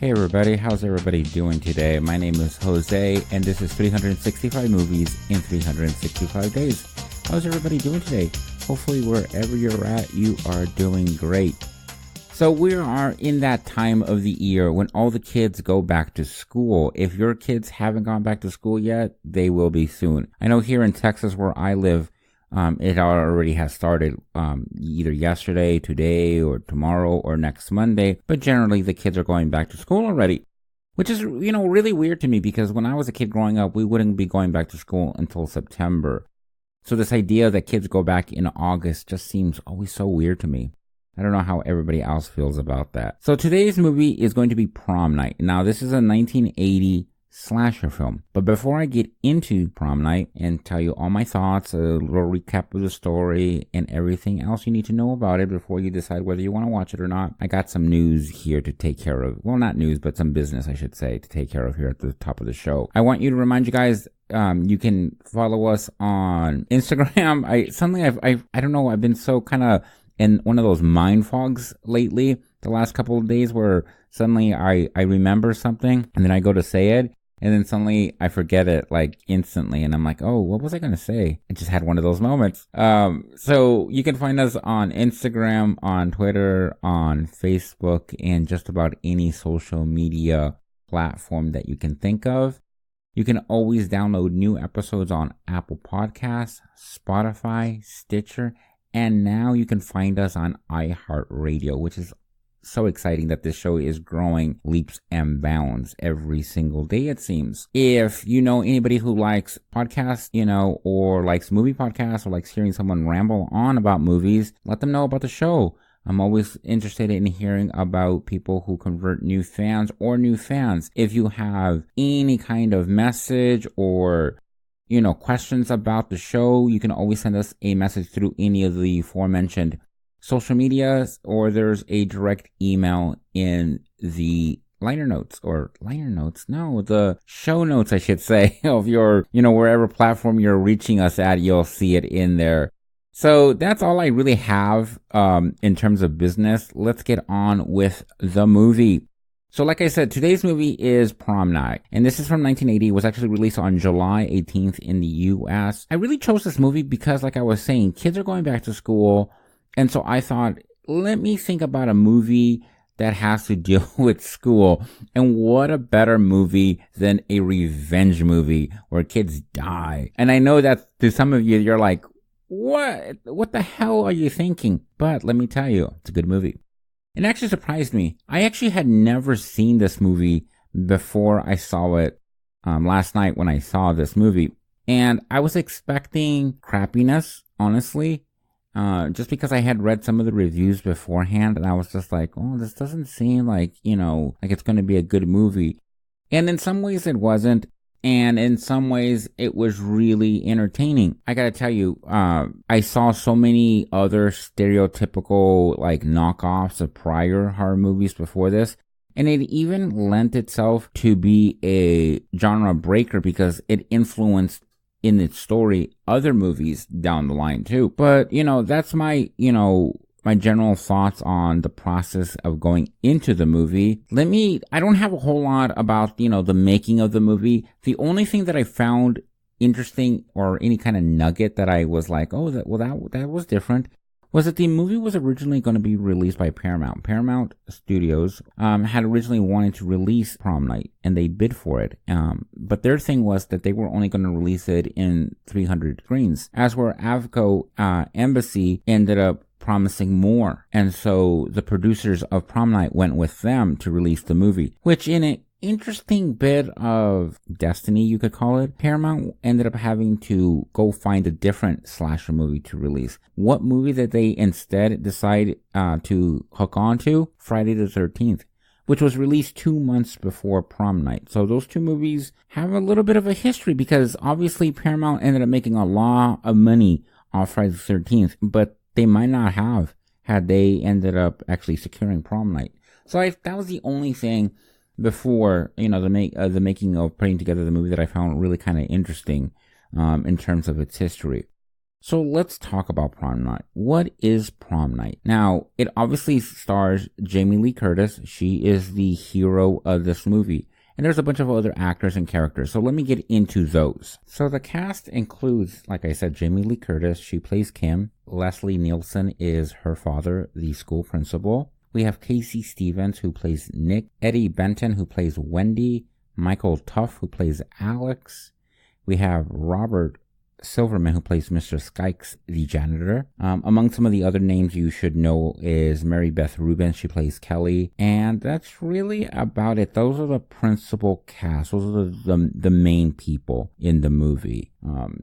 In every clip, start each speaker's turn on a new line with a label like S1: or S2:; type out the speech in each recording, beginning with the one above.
S1: Hey everybody, how's everybody doing today? My name is Jose, and this is 365 movies in 365 days. How's everybody doing today? Hopefully wherever you're at, you are doing great. So we are in that time of the year when all the kids go back to school. If your kids haven't gone back to school yet, they will be soon. I know here in Texas where I live, it already has started either yesterday, today, or tomorrow, or next Monday. But generally, the kids are going back to school already, which is, really weird to me because when I was a kid growing up, we wouldn't be going back to school until September. So this idea that kids go back in August just seems always so weird to me. I don't know how everybody else feels about that. So today's movie is going to be Prom Night. Now, this is a 1980 slasher film. But before I get into Prom Night and tell you all my thoughts, a little recap of the story, and everything else you need to know about it before you decide whether you want to watch it or not, I got some news here to take care of. Well, not news, but some business, I should say, to take care of here at the top of the show. I want you to remind you guys, you can follow us on Instagram. I don't know, I've been so kind of in one of those mind fogs lately, the last couple of days, where suddenly I remember something and then I go to say it. And then suddenly I forget it like instantly. And I'm like, oh, what was I going to say? I just had one of those moments. So you can find us on Instagram, on Twitter, on Facebook, and just about any social media platform that you can think of. You can always download new episodes on Apple Podcasts, Spotify, Stitcher, and now you can find us on iHeartRadio, which is so exciting that this show is growing leaps and bounds every single day, it seems. If you know anybody who likes podcasts, or likes movie podcasts, or likes hearing someone ramble on about movies, let them know about the show. I'm always interested in hearing about people who convert new fans or new fans. If you have any kind of message or questions about the show, you can always send us a message through any of the aforementioned social medias, or there's a direct email in the the show notes, I should say, of your, wherever platform you're reaching us at, you'll see it in there. So that's all I really have in terms of business. Let's get on with the movie. So like I said, today's movie is Prom Night, and this is from 1980. It was actually released on July 18th in the U.S. I really chose this movie because, like I was saying, kids are going back to school. And so I thought, let me think about a movie that has to deal with school. And what a better movie than a revenge movie where kids die. And I know that to some of you, you're like, what the hell are you thinking? But let me tell you, it's a good movie. It actually surprised me. I actually had never seen this movie before I saw it last night when I saw this movie. And I was expecting crappiness, honestly. Just because I had read some of the reviews beforehand, and I was just like, oh, this doesn't seem like, like it's going to be a good movie. And in some ways it wasn't, and in some ways it was really entertaining. I gotta tell you, I saw so many other stereotypical, like, knockoffs of prior horror movies before this, and it even lent itself to be a genre breaker because it influenced in its story other movies down the line too. But that's my my general thoughts on the process of going into the movie. I don't have a whole lot about the making of the movie. The only thing that I found interesting, or any kind of nugget that I was like, oh, that was different, was that the movie was originally going to be released by Paramount. Paramount Studios had originally wanted to release Prom Night, and they bid for it. But their thing was that they were only going to release it in 300 screens, as where Avco Embassy ended up promising more. And so the producers of Prom Night went with them to release the movie, which in an interesting bit of destiny, you could call it, Paramount ended up having to go find a different slasher movie to release. What movie did they instead decide to hook on to? Friday the 13th, which was released 2 months before Prom Night. So those two movies have a little bit of a history because obviously Paramount ended up making a lot of money off Friday the 13th, but they might not have had they ended up actually securing Prom Night. So that was the only thing before, the making of putting together the movie that I found really kind of interesting in terms of its history. So let's talk about Prom Night. What is Prom Night? Now, it obviously stars Jamie Lee Curtis. She is the hero of this movie. And there's a bunch of other actors and characters. So let me get into those. So the cast includes, like I said, Jamie Lee Curtis. She plays Kim. Leslie Nielsen is her father, the school principal. We have Casey Stevens, who plays Nick. Eddie Benton, who plays Wendy. Michael Tuff, who plays Alex. We have Robert Silverman, who plays Mr. Skikes, the janitor. Among some of the other names you should know is Mary Beth Rubin. She plays Kelly. And that's really about it. Those are the principal cast. Those are the main people in the movie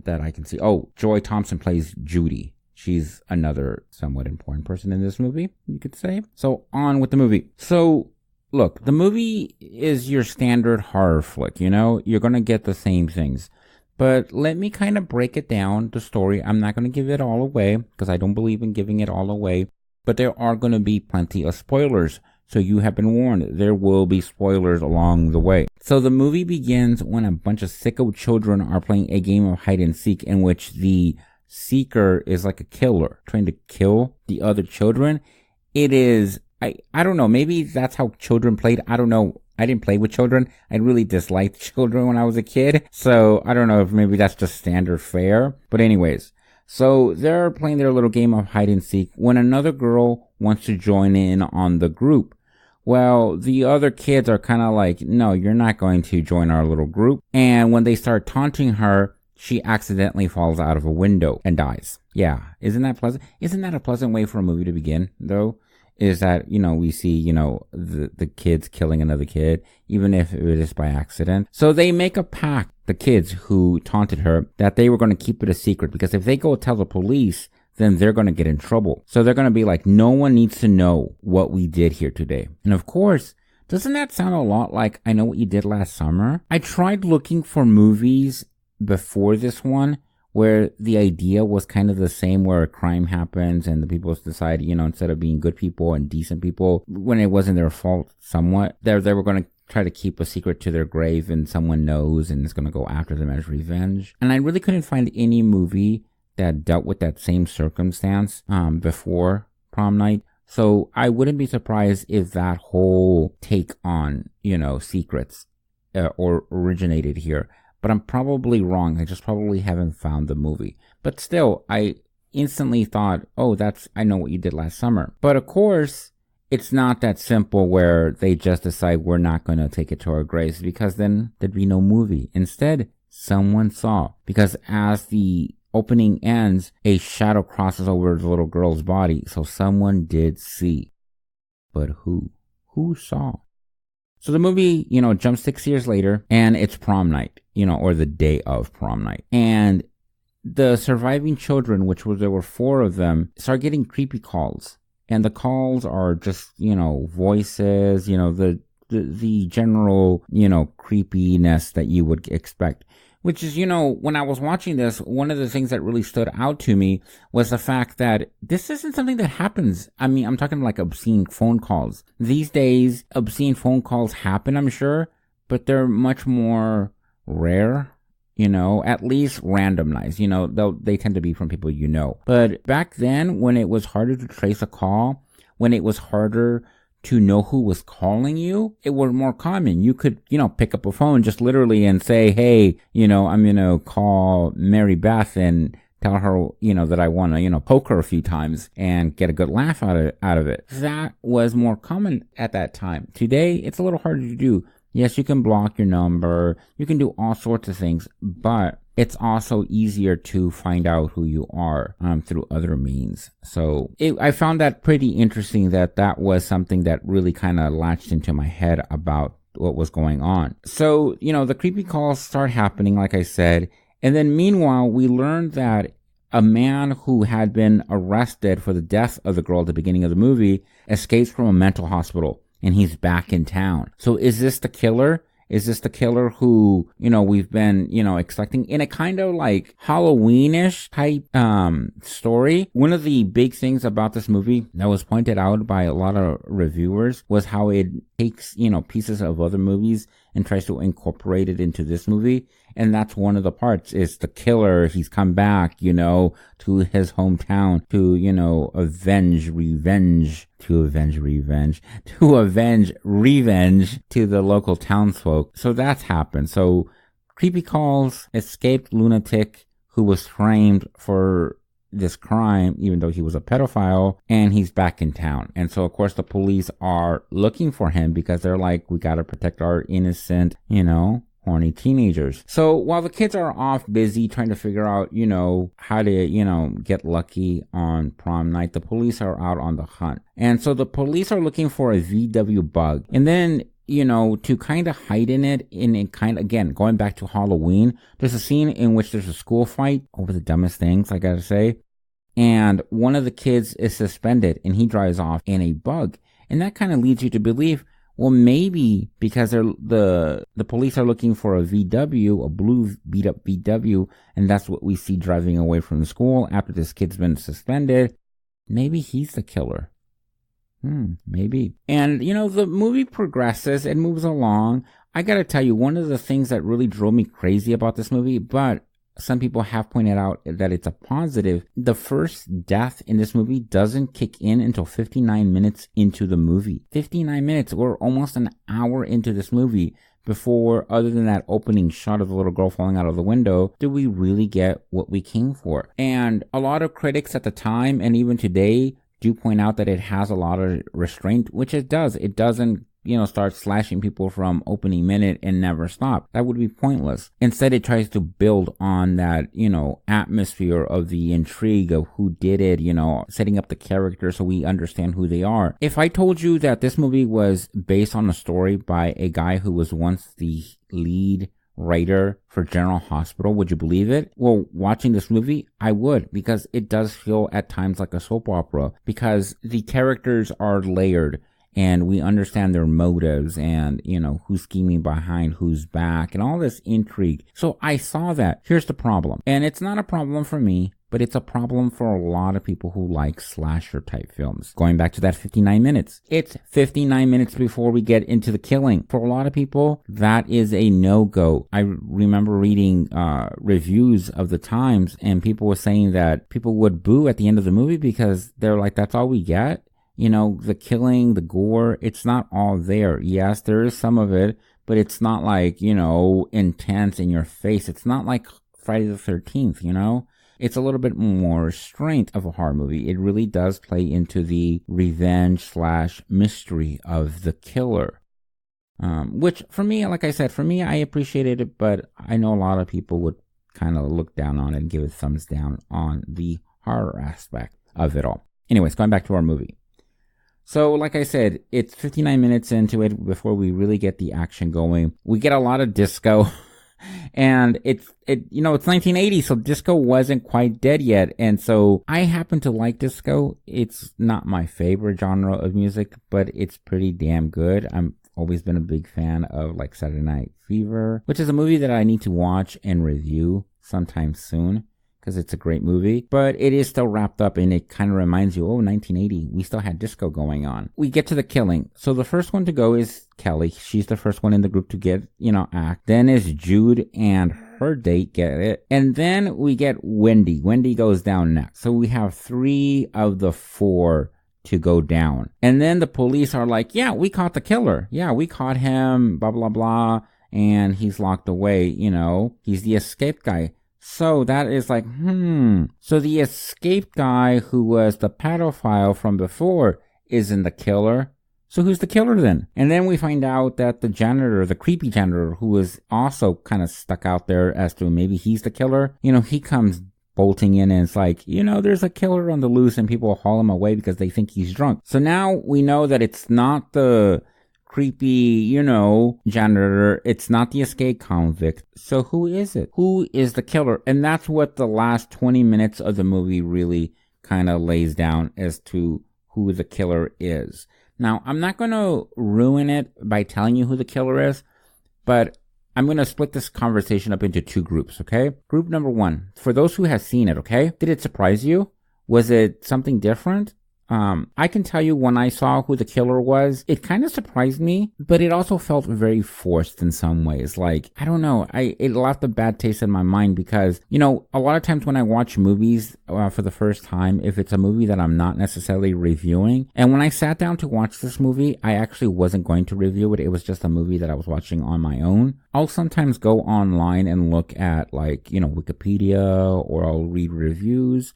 S1: that I can see. Oh, Joy Thompson plays Judy. She's another somewhat important person in this movie, you could say. So on with the movie. So look, the movie is your standard horror flick, you know? You're going to get the same things. But let me kind of break it down, the story. I'm not going to give it all away because I don't believe in giving it all away. But there are going to be plenty of spoilers. So you have been warned. There will be spoilers along the way. So the movie begins when a bunch of sicko children are playing a game of hide and seek in which the seeker is like a killer trying to kill the other children. It is, I don't know, maybe that's how children played. I don't know. I didn't play with children. I really disliked children when I was a kid. So I don't know if maybe that's just standard fare. But anyways, so they're playing their little game of hide and seek when another girl wants to join in on the group. Well, the other kids are kind of like, no, you're not going to join our little group. And when they start taunting her, she accidentally falls out of a window and dies. Yeah. Isn't that pleasant? Isn't that a pleasant way for a movie to begin, though? Is that, we see, the kids killing another kid, even if it is by accident. So they make a pact, the kids who taunted her, that they were going to keep it a secret, because if they go tell the police, then they're going to get in trouble. So they're going to be like, no one needs to know what we did here today. And of course, doesn't that sound a lot like I Know What You Did Last Summer? I tried looking for movies before this one where the idea was kind of the same, where a crime happens and the people decide, instead of being good people and decent people, when it wasn't their fault somewhat, they were going to try to keep a secret to their grave and someone knows and is going to go after them as revenge. And I really couldn't find any movie that dealt with that same circumstance before Prom Night. So I wouldn't be surprised if that whole take on, secrets or originated here. But I'm probably wrong. I just probably haven't found the movie. But still, I instantly thought, oh, I Know What You Did Last Summer. But of course, it's not that simple where they just decide we're not going to take it to our graves, because then there'd be no movie. Instead, someone saw. Because as the opening ends, a shadow crosses over the little girl's body. So someone did see. But who? Who saw? So the movie, jumps 6 years later, and it's prom night, or the day of prom night. And the surviving children, there were 4 of them, start getting creepy calls. And the calls are just, voices, the general, creepiness that you would expect. Which is, when I was watching this, one of the things that really stood out to me was the fact that this isn't something that happens. I mean, I'm talking like obscene phone calls. These days, obscene phone calls happen, I'm sure, but they're much more rare, at least randomized. They tend to be from people you know. But back then, when it was harder to trace a call, when it was harder to know who was calling you, it was more common. You could, pick up a phone just literally and say, hey, I'm going to call Mary Beth and tell her, that I want to, poke her a few times and get a good laugh out of it. That was more common at that time. Today, it's a little harder to do. Yes, you can block your number. You can do all sorts of things, but it's also easier to find out who you are through other means. So I found that pretty interesting that was something that really kind of latched into my head about what was going on. So, the creepy calls start happening, like I said. And then meanwhile, we learned that a man who had been arrested for the death of the girl at the beginning of the movie escapes from a mental hospital. And he's back in town. So is this the killer? Is this the killer who, we've been, expecting in a kind of like Halloween-ish type story? One of the big things about this movie that was pointed out by a lot of reviewers was how it takes, pieces of other movies and tries to incorporate it into this movie. And that's one of the parts, is the killer. He's come back, to his hometown to, avenge revenge to the local townsfolk. So that's happened. So creepy calls, escaped lunatic who was framed for this crime, even though he was a pedophile, and he's back in town. And so, of course, the police are looking for him because they're like, we gotta protect our innocent, horny teenagers. So while the kids are off busy trying to figure out, how to, get lucky on prom night, the police are out on the hunt. And so the police are looking for a VW bug. And then, to kind of hide in it, again, going back to Halloween, there's a scene in which there's a school fight over the dumbest things, I gotta say. And one of the kids is suspended and he drives off in a bug. And that kind of leads you to believe, well, maybe because the police are looking for a VW, a blue beat up VW, and that's what we see driving away from the school after this kid's been suspended. Maybe he's the killer. Maybe. And, the movie progresses and moves along. I gotta tell you, one of the things that really drove me crazy about this movie, but some people have pointed out that it's a positive, the first death in this movie doesn't kick in until 59 minutes into the movie. 59 minutes, or almost an hour into this movie, before, other than that opening shot of the little girl falling out of the window, do we really get what we came for. And a lot of critics at the time, and even today, do point out that it has a lot of restraint, which it does. It doesn't, start slashing people from opening minute and never stop. That would be pointless. Instead, it tries to build on that, atmosphere of the intrigue of who did it, setting up the characters so we understand who they are. If I told you that this movie was based on a story by a guy who was once the lead writer for General Hospital, would you believe it? Well, watching this movie, I would, because it does feel at times like a soap opera, because the characters are layered and we understand their motives and, who's scheming behind who's back and all this intrigue. So I saw that. Here's the problem. And it's not a problem for me, but it's a problem for a lot of people who like slasher type films. Going back to that 59 minutes. It's 59 minutes before we get into the killing. For a lot of people, that is a no-go. I remember reading reviews of the Times, and people were saying that people would boo at the end of the movie because they're like, that's all we get? The killing, the gore, it's not all there. Yes, there is some of it, but it's not like, intense in your face. It's not like Friday the 13th, It's a little bit more restraint of a horror movie. It really does play into the revenge / mystery of the killer. Which for me, like I said, I appreciated it, but I know a lot of people would kind of look down on it and give it thumbs down on the horror aspect of it all. Anyways, going back to our movie. So, like I said, it's 59 minutes into it before we really get the action going. We get a lot of disco. And it's 1980, so disco wasn't quite dead yet. And so I happen to like disco. It's not my favorite genre of music, but it's pretty damn good. I'm always been a big fan of like Saturday Night Fever, which is a movie that I need to watch and review sometime soon, because it's a great movie, but it is still wrapped up and it kind of reminds you, 1980, we still had disco going on. We get to the killing. So the first one to go is Kelly. She's the first one in the group to get, act. Then is Jude and her date get it. And then we get Wendy. Wendy goes down next. So we have 3 of the 4 to go down. And then the police are like, yeah, we caught the killer. Yeah, we caught him, blah, blah, blah. And he's locked away, he's the escaped guy. So that is like, So the escaped guy who was the pedophile from before isn't the killer. So who's the killer then? And then we find out that the janitor, the creepy janitor, who was also kind of stuck out there as to maybe he's the killer, he comes bolting in and it's like, there's a killer on the loose and people haul him away because they think he's drunk. So now we know that it's not the creepy, janitor. It's not the escape convict. So who is it? Who is the killer? And that's what the last 20 minutes of the movie really kind of lays down as to who the killer is. Now, I'm not going to ruin it by telling you who the killer is, but I'm going to split this conversation up into 2 groups, okay? Group number 1, for those who have seen it, okay? Did it surprise you? Was it something different? I can tell you when I saw who the killer was, it kind of surprised me, but it also felt very forced in some ways. Like, I don't know, it left a bad taste in my mind because, you know, a lot of times when I watch movies for the first time, if it's a movie that I'm not necessarily reviewing, and when I sat down to watch this movie, I actually wasn't going to review it. It was just a movie that I was watching on my own. I'll sometimes go online and look at, like, you know, Wikipedia, or I'll read reviews.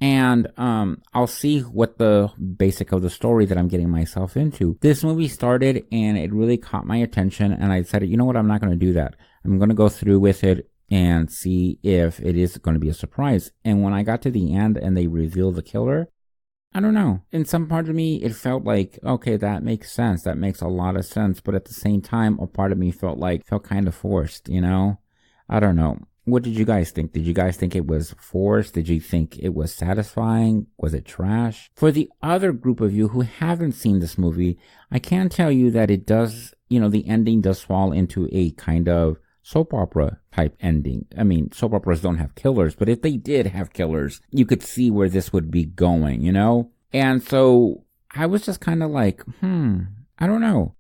S1: And I'll see what the basic of the story that I'm getting myself into. This movie started and it really caught my attention, and I said, you know what, I'm not going to do that. I'm going to go through with it and see if it is going to be a surprise. And when I got to the end and they revealed the killer, I don't know. In some part of me, it felt like, okay, that makes sense. That makes a lot of sense. But at the same time, a part of me felt kind of forced, you know? I don't know. What did you guys think? Did you guys think it was forced? Did you think it was satisfying? Was it trash? For the other group of you who haven't seen this movie, I can tell you that it does, you know, the ending does fall into a kind of soap opera type ending. I mean, soap operas don't have killers, but if they did have killers, you could see where this would be going, you know? And so I was just kind of like, I don't know.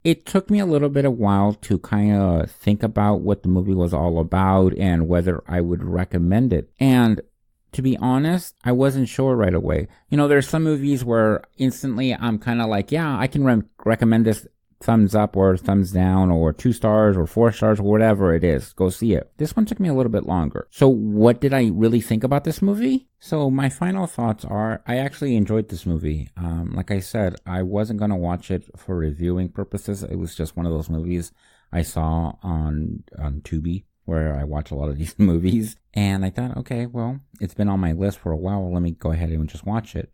S1: It took me a little bit of while to kind of think about what the movie was all about and whether I would recommend it. And to be honest, I wasn't sure right away. You know, there's some movies where instantly I'm kind of like, yeah, I can recommend this, thumbs up or thumbs down or 2 stars or 4 stars or whatever it is. Go see it. This one took me a little bit longer. So what did I really think about this movie? So my final thoughts are, I actually enjoyed this movie. Like I said, I wasn't going to watch it for reviewing purposes. It was just one of those movies I saw on Tubi, where I watch a lot of these movies. And I thought, okay, well, it's been on my list for a while. Let me go ahead and just watch it.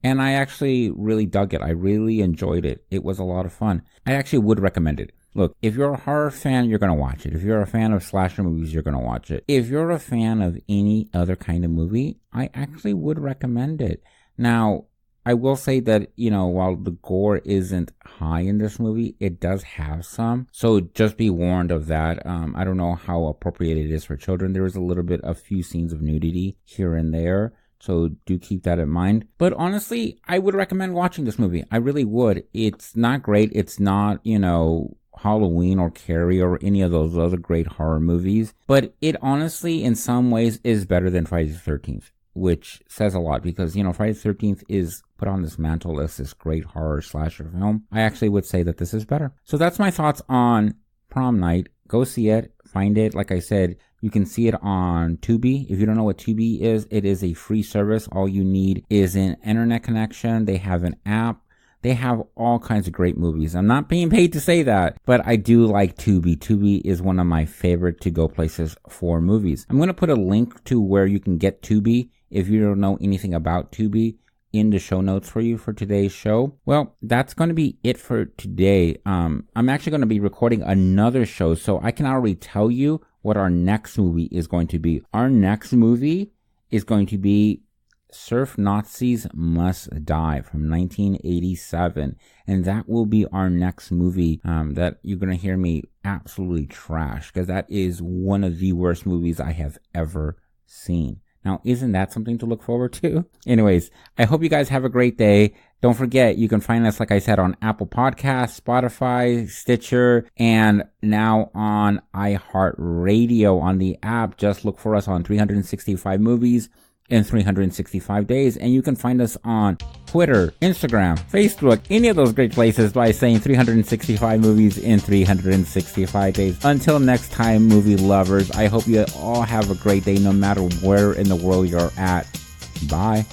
S1: And I actually really dug it. I really enjoyed it. It was a lot of fun. I actually would recommend it. Look, if you're a horror fan, you're going to watch it. If you're a fan of slasher movies, you're going to watch it. If you're a fan of any other kind of movie, I actually would recommend it. Now, I will say that, you know, while the gore isn't high in this movie, it does have some. So just be warned of that. I don't know how appropriate it is for children. There is a few scenes of nudity here and there. So do keep that in mind. But honestly, I would recommend watching this movie. I really would. It's not great. It's not, you know, Halloween or Carrie or any of those other great horror movies. But it honestly, in some ways, is better than Friday the 13th, which says a lot because, you know, Friday the 13th is put on this mantle as this great horror slasher film. I actually would say that this is better. So that's my thoughts on Prom Night. Go see it. Find it. Like I said, you can see it on Tubi. If you don't know what Tubi is, it is a free service. All you need is an internet connection. They have an app. They have all kinds of great movies. I'm not being paid to say that, but I do like Tubi. Tubi is one of my favorite to-go places for movies. I'm going to put a link to where you can get Tubi if you don't know anything about Tubi in the show notes for you for today's show. Well, that's going to be it for today. I'm actually going to be recording another show, so I can already tell you what our next movie is going to be. Our next movie is going to be Surf Nazis Must Die from 1987. And that will be our next movie that you're going to hear me absolutely trash, because that is one of the worst movies I have ever seen. Now, isn't that something to look forward to? Anyways, I hope you guys have a great day. Don't forget, you can find us, like I said, on Apple Podcasts, Spotify, Stitcher, and now on iHeartRadio on the app. Just look for us on 365 Movies in 365 days. And you can find us on Twitter, Instagram, Facebook, any of those great places by saying 365 Movies in 365 days. Until next time, movie lovers, I hope you all have a great day no matter where in the world you're at. Bye.